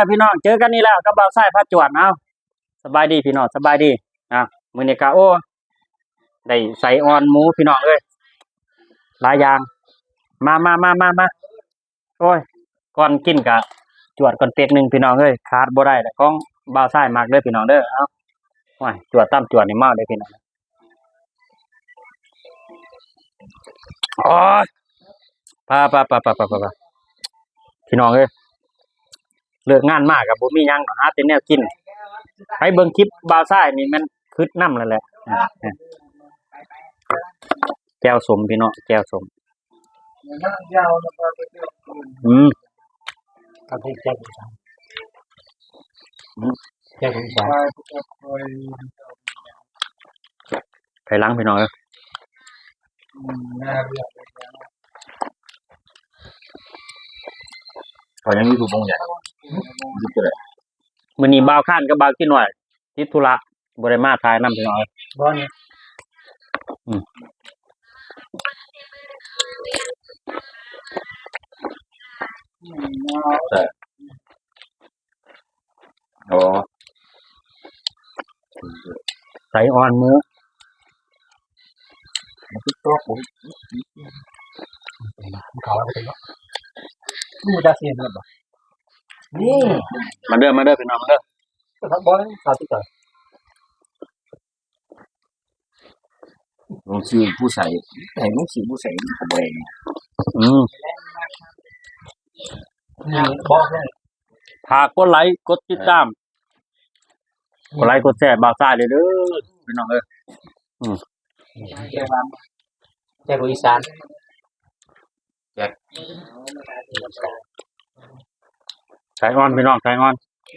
พี่น้องเจอกันนี่แล้วกับบ่าวไส้พาจวดเอาสบายดีพี่น้องสบายดีมื้อนี้ก็โอ้ได้ใส่ออนหมูพี่น้องเอ้ยหลายอย่างมาโอ้ยก่อนกินก็จวดก่อนเปียกนึงพี่น้องเอ้ยขาดบ่ได้แต่ของบ่าวไส้มากเด้อพี่น้องเด้อเอาโอ้ยจวดตามจวดนี่มาเด้อพี่น้องโอ้ยพาพี่น้องเอ้ยเลิกงานมากกับบ่มีหยังหาแต่แนวกินให้เบิ่งคลิปบ่าวซ้ายนี่มันคึดนำแล้วแหละแก้วสมพี่น้องแก้วสมทำให้แจ้งแจ้งสารไปล้างพี่น้องเอ้ยเขายังมีถูกบงใหญ่ยุบเลยมื้อนี้บ่าวข้านกับบ่าวกินหน่อยติดธุระบ่ได้มาถ่ายนำพี่น้องเอ้ยบ่นี่อ๋อใส่อ่อนหมูมันคือตัวผมเขาอะไรกันเนาะนี่จะเสียนหรือเปล่านี่มาเด้อพี่น้องมาเด้อครับบอลสาธิตลงชื่อผู้ใส่แต่ลงชื่อผู้ใส่ผมเองบอกเลยฝากกดไลค์กดติดตามกดไลค์กดแชร์บ่าวซ้ายเด้อพี่น้องเอ้ยแจ้งบ้านแจ้งอีสานใส่อ่อนพี่น้องใส่อ่อน